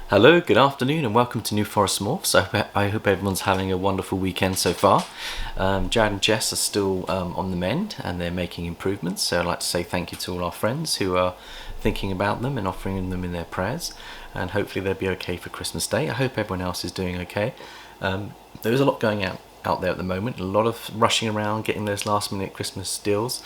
Hello, good afternoon, and welcome to New Forest Morphs. I hope everyone's having a wonderful weekend so far. Jared and Jess are still on the mend, and they're making improvements. So I'd like to say thank you to all our friends who are thinking about them and offering them in their prayers. And hopefully they'll be okay for Christmas Day. I hope everyone else is doing okay. There is a lot going out there at the moment, a lot of rushing around getting those last minute Christmas deals,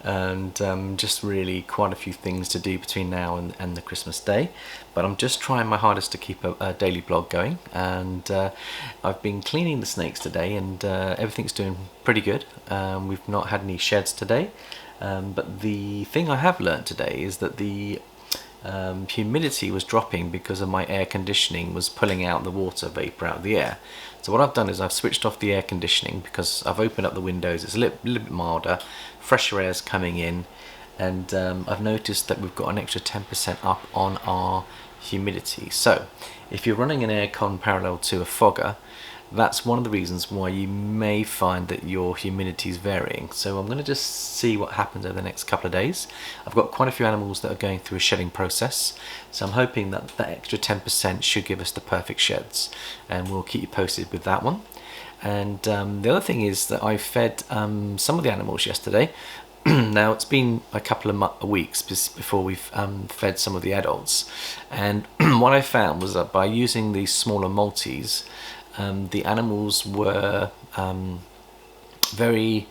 and just really quite a few things to do between now and the Christmas day. But I'm just trying my hardest to keep a daily blog going, and I've been cleaning the snakes today, and everything's doing pretty good. We've not had any sheds today, but the thing I have learned today is that the humidity was dropping because of my air conditioning was pulling out the water vapor out of the air. So what I've done is I've switched off the air conditioning because I've opened up the windows. It's a little bit milder, fresher air's coming in, and I've noticed that we've got an extra 10% up on our humidity. So if you're running an aircon parallel to a fogger, that's one of the reasons why you may find that your humidity is varying. So I'm going to just see what happens over the next couple of days. I've got quite a few animals that are going through a shedding process, so I'm hoping that that extra 10% should give us the perfect sheds, and we'll keep you posted with that one. And the other thing is that I fed some of the animals yesterday. Now it's been a couple of weeks before we've fed some of the adults, and what I found was that by using these smaller multis, the animals were very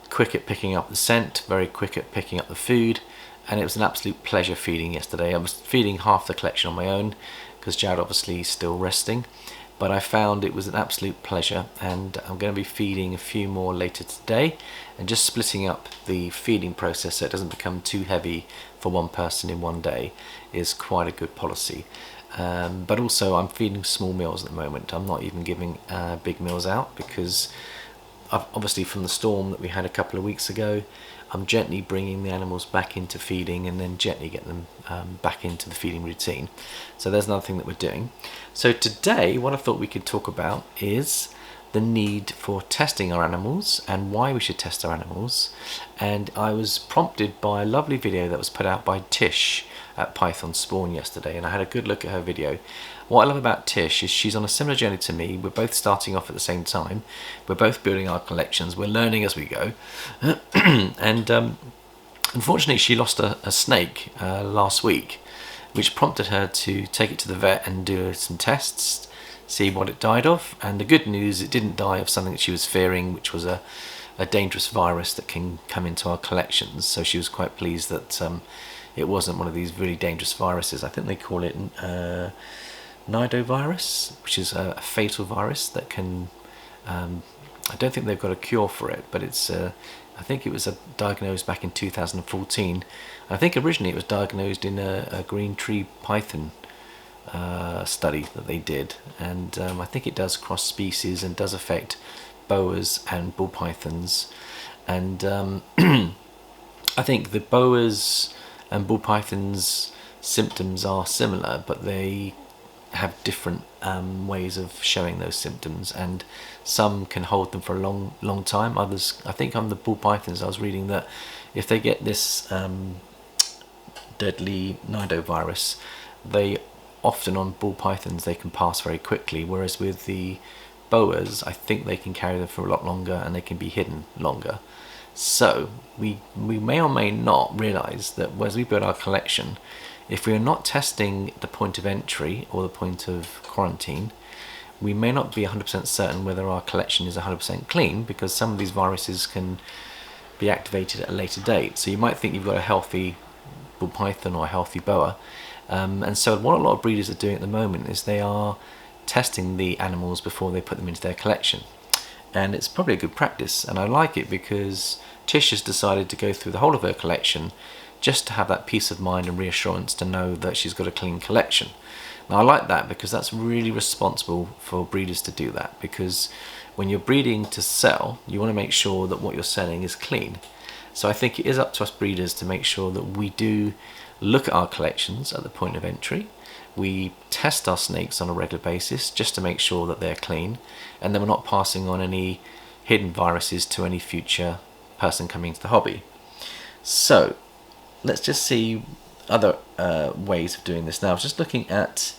quick at picking up the scent, very quick at picking up the food, and it was an absolute pleasure feeding yesterday. I was feeding half the collection on my own because Jared obviously is still resting, but I found it was an absolute pleasure, and I'm going to be feeding a few more later today and just splitting up the feeding process so it doesn't become too heavy for one person in one day is quite a good policy. But also I'm feeding small meals at the moment. I'm not even giving big meals out because obviously from the storm that we had a couple of weeks ago, I'm gently bringing the animals back into feeding and then gently get them back into the feeding routine. So there's another thing that we're doing. So today what I thought we could talk about is the need for testing our animals and why we should test our animals. And I was prompted by a lovely video that was put out by Tish at Python Spawn yesterday, and I had a good look at her video. What I love about Tish is she's on a similar journey to me. We're both starting off at the same time. We're both building our collections. We're learning as we go. And unfortunately she lost a snake last week, which prompted her to take it to the vet and do some tests, see what it died of. And the good news, it didn't die of something that she was fearing, which was a dangerous virus that can come into our collections. So she was quite pleased that it wasn't one of these really dangerous viruses. I think they call it Nidovirus, which is a fatal virus that can I don't think they've got a cure for it, but it's I think it was diagnosed back in 2014. I think originally it was diagnosed in a green tree python study that they did, and I think it does cross species and does affect boas and bull pythons. And I think the boas and bull pythons symptoms are similar, but they have different ways of showing those symptoms, and some can hold them for a long time. Others, I think on the bull pythons, I was reading that if they get this deadly nidovirus, they often on bull pythons they can pass very quickly, whereas with the boas I think they can carry them for a lot longer and they can be hidden longer. So we may or may not realise that as we build our collection, if we are not testing the point of entry or the point of quarantine, we may not be 100% certain whether our collection is 100% clean, because some of these viruses can be activated at a later date. So you might think you've got a healthy bull python or a healthy boa, and so what a lot of breeders are doing at the moment is they are testing the animals before they put them into their collection. And it's probably a good practice, and I like it because Tish has decided to go through the whole of her collection just to have that peace of mind and reassurance to know that she's got a clean collection. Now I like that because that's really responsible for breeders to do that, because when you're breeding to sell, you want to make sure that what you're selling is clean. So I think it is up to us breeders to make sure that we do look at our collections at the point of entry. We test our snakes on a regular basis just to make sure that they're clean, and then we're not passing on any hidden viruses to any future person coming into the hobby. So let's just see other ways of doing this. Now I was just looking at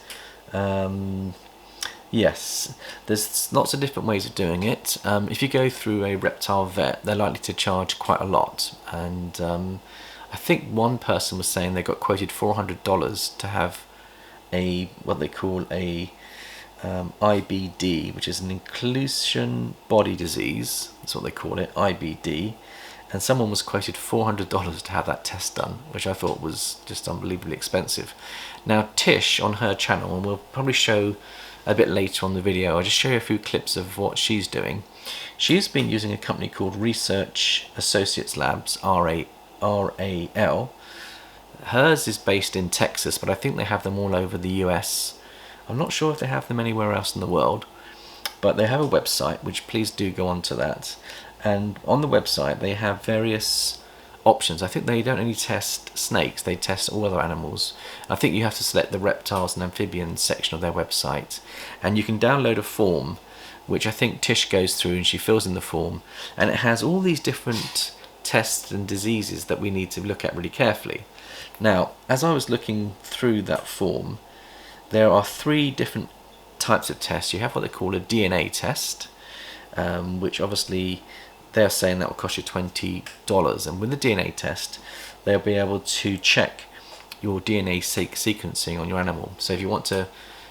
Yes, there's lots of different ways of doing it. If you go through a reptile vet, they're likely to charge quite a lot, and I think one person was saying they got quoted $400 to have a what they call a IBD, which is an inclusion body disease. That's what they call it, IBD. And someone was quoted $400 to have that test done, which I thought was just unbelievably expensive. Now Tish on her channel, and we'll probably show a bit later on the video, I'll just show you a few clips of what she's doing. She's been using a company called Research Associates Labs, RAL. Hers is based in Texas, but I think they have them all over the US. I'm not sure if they have them anywhere else in the world, but they have a website, which please do go on to that. And on the website they have various options. I think they don't only test snakes, they test all other animals. I think you have to select the reptiles and amphibians section of their website, and you can download a form which I think Tish goes through, and she fills in the form, and it has all these different tests and diseases that we need to look at really carefully. Now, as I was looking through that form, there are 3 different types of tests. You have what they call a DNA test, which obviously they're saying that will cost you $20. And with the DNA test, they'll be able to check your DNA sequencing on your animal. So if you want to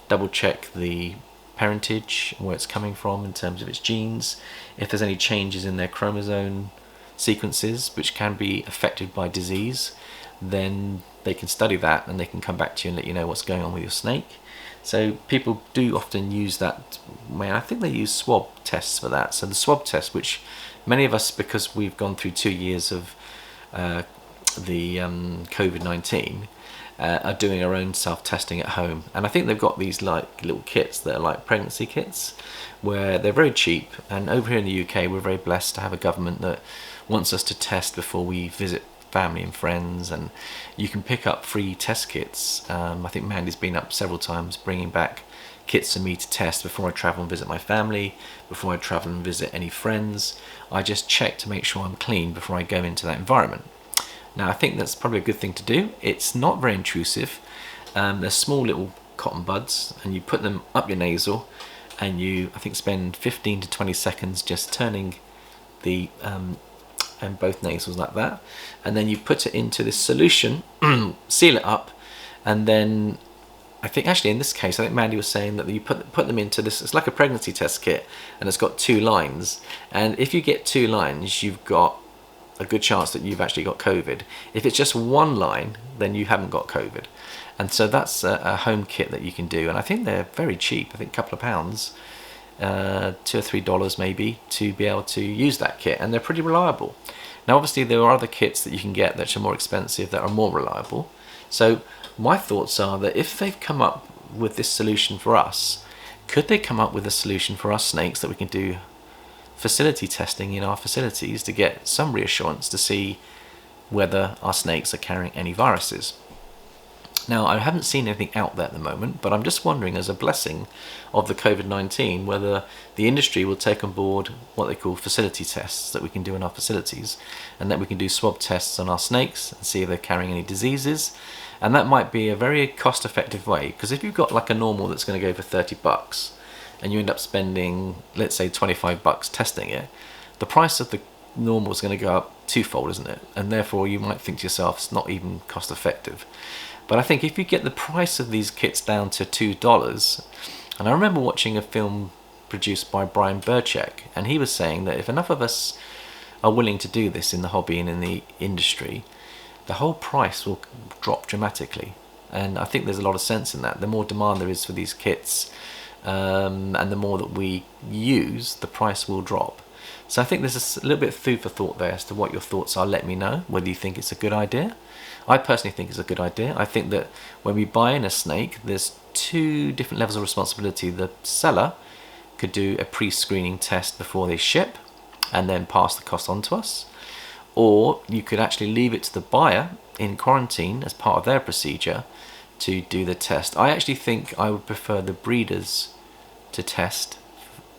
double check the parentage, where it's coming from in terms of its genes, if there's any changes in their chromosome sequences which can be affected by disease, then they can study that and they can come back to you and let you know what's going on with your snake. So people do often use that. I think they use swab tests for that. So the swab test, which many of us, because we've gone through 2 years of the COVID-19, are doing our own self-testing at home. And I think they've got these like little kits that are like pregnancy kits, where they're very cheap. And over here in the UK, we're very blessed to have a government that wants us to test before we visit family and friends, and you can pick up free test kits. I think Mandy's been up several times bringing back kits for me to test before I travel and visit my family, before I travel and visit any friends. I just check to make sure I'm clean before I go into that environment. Now I think that's probably a good thing to do. It's not very intrusive. They're small little cotton buds, and you put them up your nasal, and you, I think, spend 15 to 20 seconds just turning the and both nasals like that, and then you put it into this solution, seal it up, and then I think actually in this case, I think Mandy was saying that you put them into this, it's like a pregnancy test kit, and it's got 2 lines, and if you get 2 lines, you've got a good chance that you've actually got COVID. If it's just 1 line, then you haven't got COVID. And so that's a home kit that you can do, and I think they're very cheap. I think a couple of pounds, $2 or $3 maybe, to be able to use that kit, and they're pretty reliable. Now obviously there are other kits that you can get that are more expensive that are more reliable. So my thoughts are that if they've come up with this solution for us, could they come up with a solution for us snakes that we can do facility testing in our facilities to get some reassurance to see whether our snakes are carrying any viruses? Now, I haven't seen anything out there at the moment, but I'm just wondering, as a blessing of the COVID-19, whether the industry will take on board what they call facility tests that we can do in our facilities, and that we can do swab tests on our snakes and see if they're carrying any diseases. And that might be a very cost-effective way, because if you've got like a normal that's going to go for $30 and you end up spending, let's say, $25 testing it, the price of the normal is going to go up 2-fold, isn't it? And therefore you might think to yourself, it's not even cost-effective. But I think if you get the price of these kits down to $2, and I remember watching a film produced by Brian Burchak, and he was saying that if enough of us are willing to do this in the hobby and in the industry, the whole price will drop dramatically. And I think there's a lot of sense in that. The more demand there is for these kits, and the more that we use, the price will drop. So I think there's a little bit of food for thought there as to what your thoughts are. Let me know whether you think it's a good idea. I personally think it's a good idea. I think that when we buy in a snake, there's 2 different levels of responsibility. The seller could do a pre-screening test before they ship and then pass the cost on to us. Or you could actually leave it to the buyer in quarantine as part of their procedure to do the test. I actually think I would prefer the breeders to test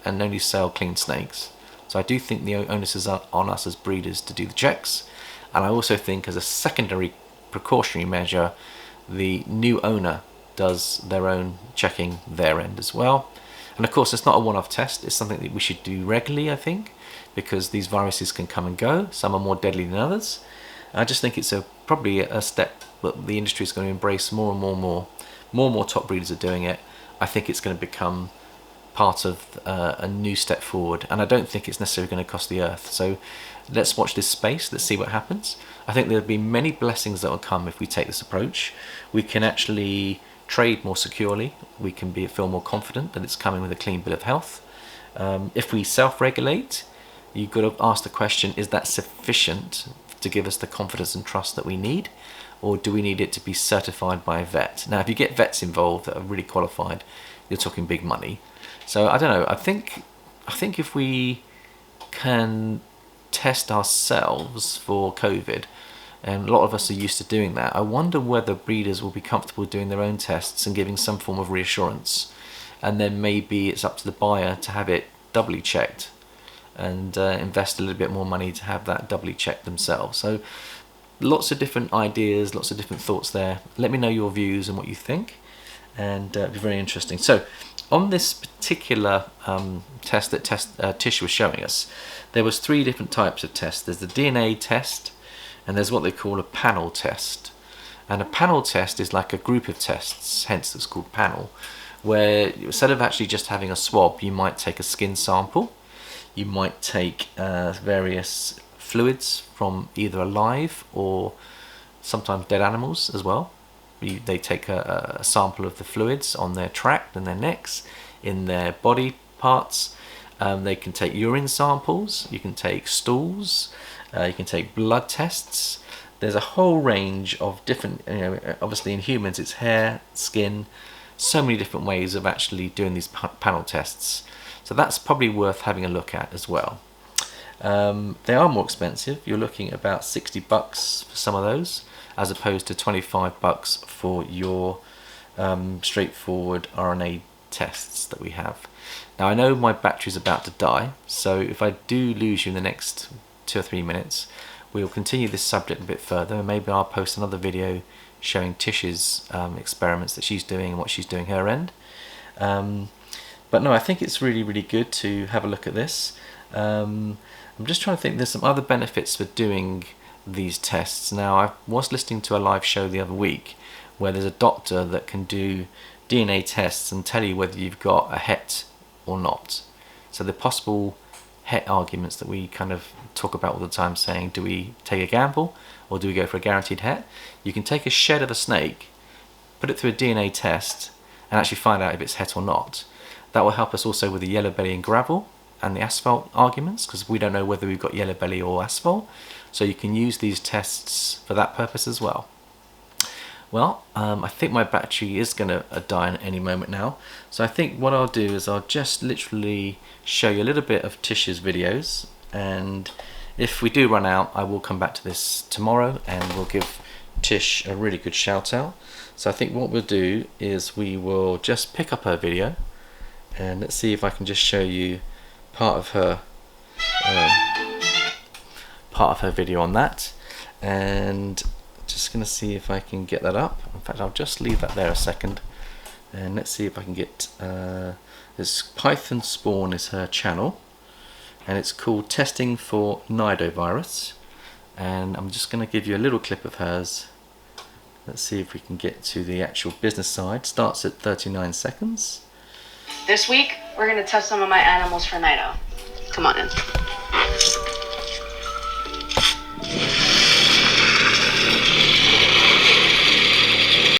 and only sell clean snakes. So I do think the onus is on us as breeders to do the checks. And I also think, as a secondary precautionary measure, the new owner does their own checking their end as well. And of course, it's not a one-off test. It's something that we should do regularly, I think, because these viruses can come and go. Some are more deadly than others. I just think it's probably a step that the industry is going to embrace more and more top breeders are doing it. I think it's going to become part of a new step forward, and I don't think it's necessarily going to cost the earth. So let's watch this space, let's see what happens. I think there'll be many blessings that will come if we take this approach. We can actually trade more securely, we can feel more confident that it's coming with a clean bill of health. If we self-regulate, you've got to ask the question, is that sufficient to give us the confidence and trust that we need, or do we need it to be certified by a vet? Now, if you get vets involved that are really qualified, you're talking big money. So I don't know, I think if we can test ourselves for COVID, and a lot of us are used to doing that, I wonder whether breeders will be comfortable doing their own tests and giving some form of reassurance, and then maybe it's up to the buyer to have it doubly checked and invest a little bit more money to have that doubly checked themselves. So lots of different ideas, lots of different thoughts there. Let me know your views and what you think, and it'll be very interesting. So on this particular test that Tish was showing us, there was 3 different types of tests. There's the DNA test, and there's what they call a panel test. And a panel test is like a group of tests, hence it's called panel, where instead of actually just having a swab, you might take a skin sample, you might take various fluids from either alive or sometimes dead animals as well. They take a sample of the fluids on their tract and their necks, in their body parts. They can take urine samples, you can take stools, you can take blood tests. There's a whole range of different, obviously in humans it's hair, skin, so many different ways of actually doing these panel tests. So that's probably worth having a look at as well. They are more expensive. You're looking at about $60 for some of those, as opposed to $25 for your straightforward RNA tests that we have. Now I know my battery's about to die, so if I do lose you in the next 2 or 3 minutes, we'll continue this subject a bit further, and maybe I'll post another video showing Tish's experiments that she's doing and what she's doing her end. But no, I think it's really good to have a look at this. I'm just trying to think, there's some other benefits for doing these tests. Now, I was listening to a live show the other week where there's a doctor that can do DNA tests and tell you whether you've got a het or not. So the possible het arguments that we kind of talk about all the time, saying, do we take a gamble or do we go for a guaranteed het? You can take a shed of a snake, put it through a DNA test, and actually find out if it's het or not. That will help us also with the yellow belly and gravel and the asphalt arguments, because we don't know whether we've got yellow belly or asphalt. So you can use these tests for that purpose as well. Well, I think my battery is going to die at any moment now. So I think what I'll do is I'll just literally show you a little bit of Tish's videos, and if we do run out, I will come back to this tomorrow and we'll give Tish a really good shout out. So I think what we'll do is we will just pick up her video, and let's see if I can just show you part of her video on that, and just gonna see if I can get that up. In fact, I'll just leave that there a second, and let's see if I can get this Python Spawn is her channel, and it's called Testing for Nidovirus, and I'm just gonna give you a little clip of hers. Let's see if we can get to the actual business side. Starts at 39 seconds. This week, we're going to test some of my animals for Nido. Come on in.